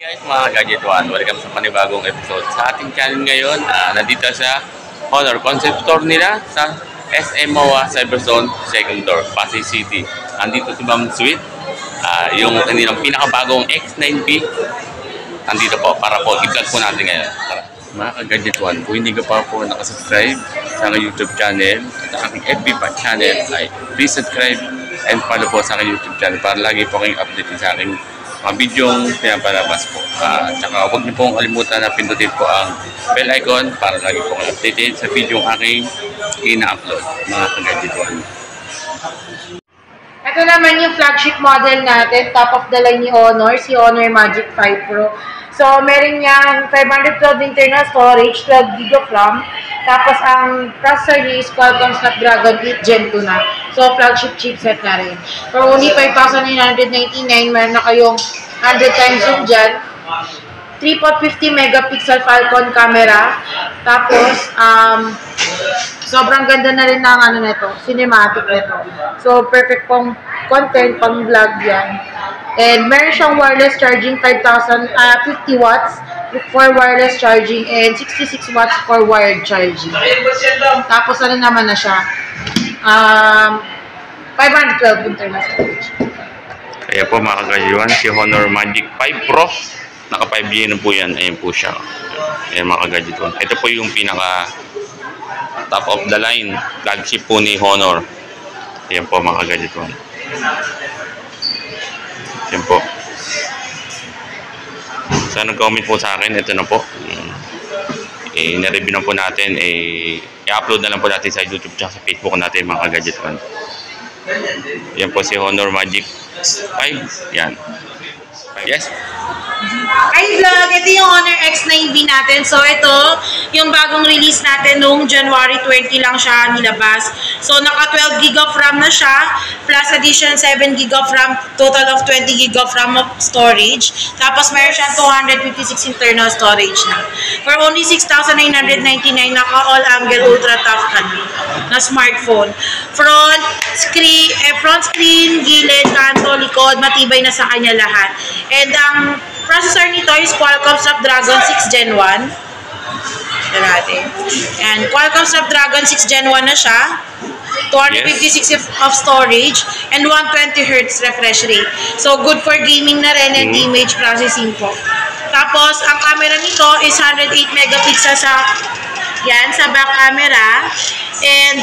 Guys, mga Gadget One, welcome sa panibagong episode sa ating channel ngayon. Nandito sa Honor Concept Store nila sa SM MOA Cyberzone 2nd floor, Pasay City. Nandito si Ma'am Sweet, yung kanilang pinakabagong X9B. Nandito po para po i-vlog po natin ngayon. Tara. Mga Gadget One, kung hindi ka pa po nakasubscribe sa aking YouTube channel at sa aking FB channel, ay please subscribe and follow po sa aking YouTube channel para lagi po kayong update sa aking mga bidyong pinapalabas po. Tsaka huwag niyo pong kalimutan na pindutin po ang bell icon para lagi po kayo updated sa bidyong aking ina-upload, mga Gadget One. Ito naman yung flagship model natin, top of the line ni Honor, si Honor Magic 5 Pro. So, meron niyang 512 internal storage, 12 GB of RAM. Tapos, ang processor niya is Qualcomm Snapdragon 8 Gen 2 na. So, flagship chipset na rin. For only 5,999, meron na kayong 100x zoom dyan. 350 megapixel Falcon camera. Tapos, sobrang ganda na rin ng nito, cinematic nito. So, perfect pong content, pang vlog yan. And meron siyang wireless charging, 50 watts for wireless charging and 66 watts for wired charging. Tapos ano naman na siya, 512 internal storage. Kaya po mga Gadget One, si Honor Magic 5 Pro, naka 5G na po yan. Ayan po siya. Ayan mga Gadget One. Ito po yung pinaka top of the line flagship po ni Honor. Ayan po mga Gadget One. Ayan po. Sa nag-comment po sa akin, ito na po. Na-review na po natin. I-upload na lang po natin sa YouTube at sa Facebook natin mga Gadget One. Ayan po si Honor Magic 5. Yan. Yes. Hi vlog! Ito yung Honor X9B natin. So ito, yung bagong release natin noong January 20 lang siya nilabas. So naka 12 GB of RAM na siya, plus addition 7 GB of RAM, total of 20 GB of RAM of storage. Tapos meron siya 256 internal storage na. For only 6,999, naka all angle ultra tough na smartphone. Front screen, gilid, kanto, likod, matibay na sa kanya lahat. And ang processor nito is Qualcomm Snapdragon 6 Gen 1. And Qualcomm Snapdragon 6 Gen 1 na siya. 256 of storage and 120 Hz refresh rate. So, good for gaming na rin and image processing po. Tapos, ang camera nito is 108 megapixel sa back camera. And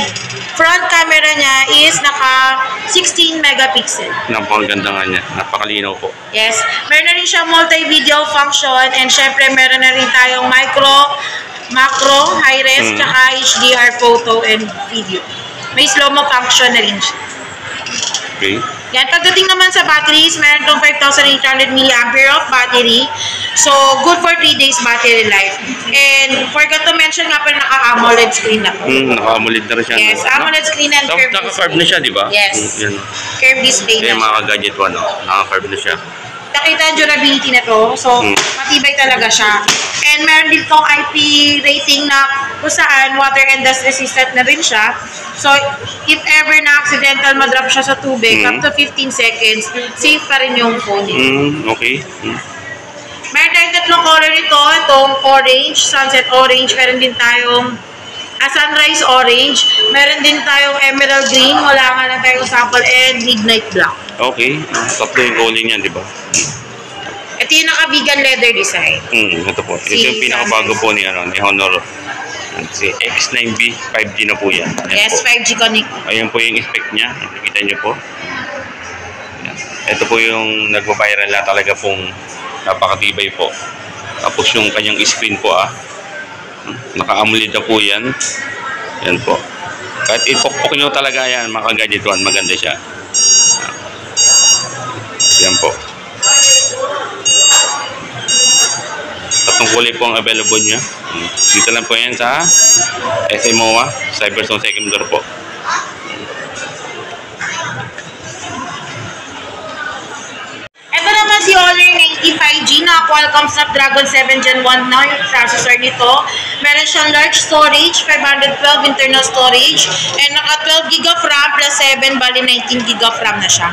front camera niya is naka 16 megapixel. Napakaganda nga niya. Napakalinaw po. Yes. Meron na rin siya multi-video function and syempre meron na rin tayong macro, high-res, tsaka HDR photo and video. May slow-mo function na rin siya. Okay. Yan, pagdating naman sa batteries, meron itong 5,800 mAh of battery. So, good for 3 days battery life. And, forgot to mention nga pala naka-AMOLED screen na po. Naka-AMOLED na rin siya. Yes, AMOLED screen and curved display. Naka-curved na siya, di ba? Yes. Curved display na siya. Mga Gadget One, naka-curved na siya. Nakita ang durability na to. So, matibay talaga siya. And meron din tong IP rating na kung saan water and dust resistant na rin siya. So, if ever na accidental madrop siya sa tubig, up to 15 seconds, safe pa rin yung phone nito. Okay. Meron tayong tatlong color nito. Itong orange, sunset orange. Meron din tayong sunrise orange. Meron din tayong emerald green. Wala nga lang tayong sample and midnight black. Okay. Tatlo yung rolling niyan, di ba? Ito yung naka-vegan leather design. Ito po. Ito yung pinakabago po ni Honor. Si X9B, 5G na po yan. Yes, 5G connect. Ayan po yung spec niya. Nakikita niyo po. Ayan. Ito po yung nagbabiral na talaga pong napakatibay po. Tapos yung kanyang screen po naka-AMOLED na po yan. Yan po. Kahit ipokpok nyo talaga yan, mga Gadget One, maganda siya. Yan po. Tatlong kulay po ang available niya. Dito lang po yan sa SM MOA Cyberzone 2nd floor po. Ito naman si Honor 95G na Qualcomm Snapdragon 7 Gen 1 na yung processor nito. Meron siyang large storage, 512 internal storage, and naka 12 GB of RAM plus 7, bali 19 GB of RAM na siya.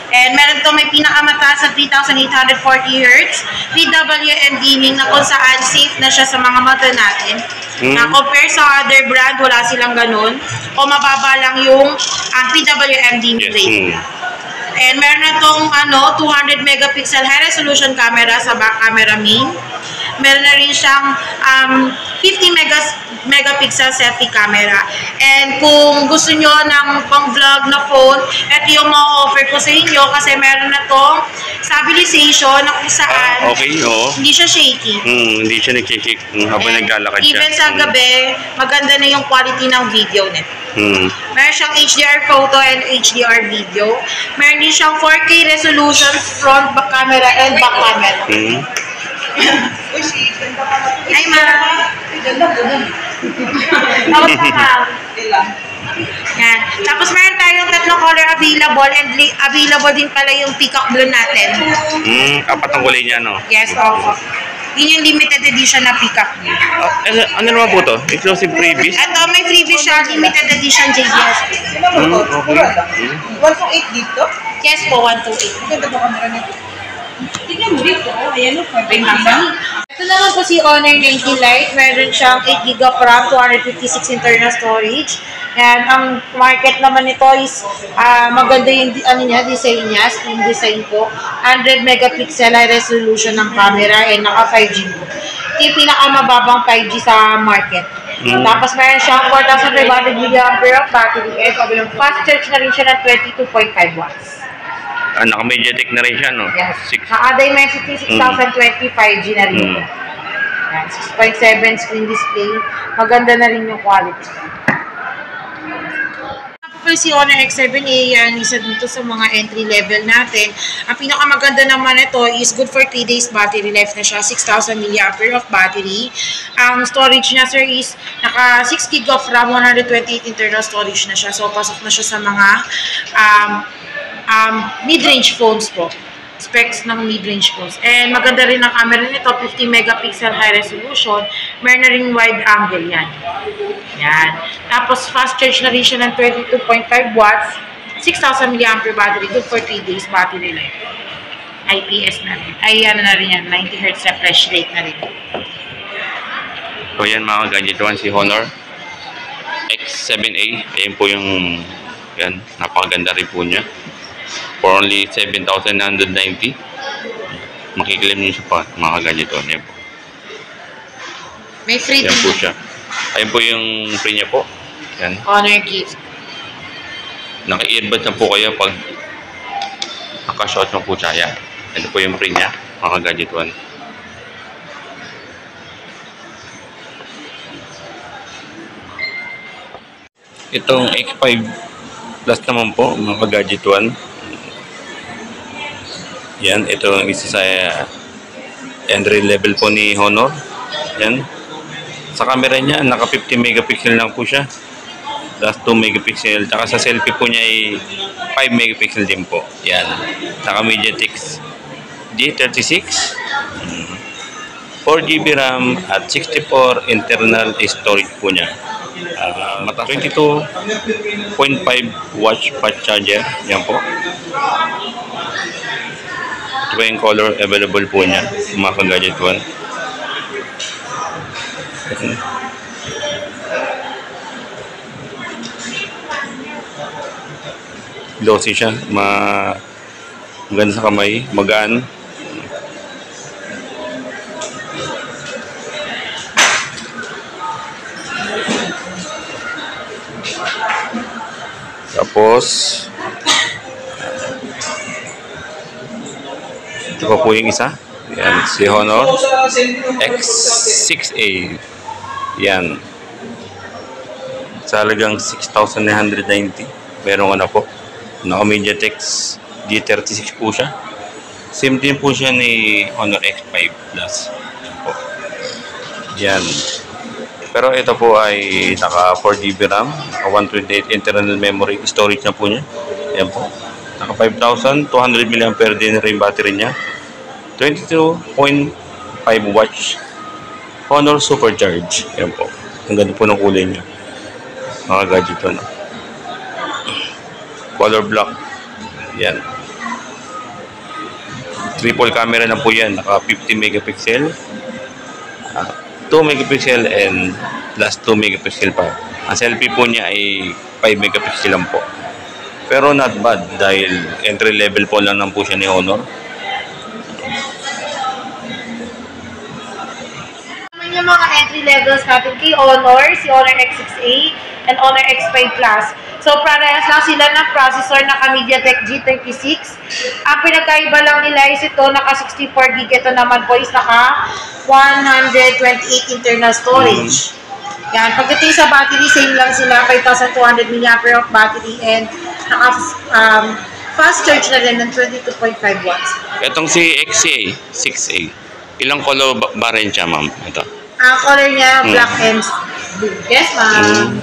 And meron to may pinakamataas sa 3,840 Hz, PWM dimming na kung saan safe na siya sa mga mata natin. Na compare sa other brand, wala silang ganun. O mababa lang yung PWM dimming rate. And meron na tong 200 megapixel high resolution camera sa back camera main. Meron na rin siyang 50 megapixel selfie camera. And kung gusto nyo ng pang-vlog na phone, ito yung ma-offer ko sa inyo kasi meron na tong stabilization na kung saan hindi siya shaky. Hindi siya nag-shake habang naglalakad siya. Even sa gabi, maganda na yung quality ng video nito. Meron siyang HDR photo and HDR video. Meron din siyang 4K resolution front back camera and back camera. Ay, ma. Yan. Tapos meron tayong tatlong color available and available din pala yung peacock blue natin. Apat ang kulay niya, no? Yes, opo. Yun yung limited edition na peacock blue. Ano naman po to? Exclusive freebies? Ito, may freebies siya. Limited edition JBS. Okay. 128 dito? Yes po, 128. Ganda ba camera nito? Tingnan mo dito. Ayan o, 5 Ito naman po si Honor 90 Lite. Meron siyang 8GB of RAM, 256 internal storage. And ang market naman nito is maganda yung design niya, screen design po. 100 megapixel high resolution ng camera and naka 5G po. Ito yung pinakamababang 5G sa market. Tapos meron siyang 4,500 mAh of battery and fast charge na rin siya ng 22.5 watts. Naka-Mediatek na rin siya, no? Yes. Naka-Dimensity 6025 5G na rin. 6.7 screen display. Maganda na rin yung quality. Si Honor X7A, yan, isa dito sa mga entry level natin. Ang pinakamaganda naman ito is good for 3 days battery life na siya, 6,000 mAh of battery. Ang storage niya, sir, is naka 6GB of RAM, 128 internal storage na siya. So, pasok na siya sa mga mid-range phones po. Specs ng mid-range phones. And maganda rin ang camera nito, 50 megapixel high resolution. Meron na rin wide angle yan. Yan. Tapos fast charge na rin siya ng 22.5 watts, 6,000 mAh battery, good for 3 days battery life. IPS na rin. Ay, ano na rin yan, 90 Hz refresh rate na rin. So yan mga gadget one, si Honor X7A. Ayan po yung, yan, napakaganda rin po niya. For only 7,990. Makiklaim niyo siya pa, mga gadget one. Ayan po. May free yan po siya. Ayun po yung free niya po. Yan. Honor gift. Naka-earbuds na po kayo pag naka-shot mo po siya. Yan. Ito po yung free niya, mga gadget one. Itong X5 Plus naman po, mga gadget one. Yan, ito ang isa sa entry level po ni Honor. Yan. Sa camera niya, naka 50 megapixel lang po siya. Plus 2 megapixel. Tsaka sa selfie po niya ay 5 megapixel din po. Yan. Naka Mediatek G36. 4GB RAM at 64 internal storage po niya. 22.5 watts fast charger. Yan po. Ito po yung color available po niya. Mga ka-gadget one. Glossy siya, maganda sa kamay, magaan. Tapos ito pa po yung isa. Yan, si Honor X6A. Yan. Sa halagang 6,990. Meron ka na po. Naka Mediatek G36 po siya. Same din po siya ni Honor X5 Plus. Yan. Pero ito po ay naka 4GB RAM, naka 128 internal memory storage na po niya. Yan po. Naka 5,200 mAh din rin battery niya. 22.5 watts Honor Supercharge. Yan po. Ang ganda po ng kulay niya. Mga gadget to, no? Color black. Yan. Triple camera na po yan. Naka 50 megapixel. 2 megapixel and plus 2 megapixel pa. Ang selfie po niya ay 5 megapixel lang po. Pero not bad dahil entry level po lang po siya ni Honor. Naman yung mga entry levels natin kay Honor, si Honor X6A and Honor X5 Plus. So, parehas lang sila ng processor na MediaTek G36. Ang pinagkaiba lang nila is ito, naka 64GB. Ito naman po is naka 128 internal storage. Yan. Pagdating sa battery, same lang sila. 5,200 mAh of battery and naka fast charge na rin ng 22.5 watts. Itong si XA, 6A. Ilang color ba rin siya, ma'am? Ito. Ang color niya, black and blue. Yes, ma'am.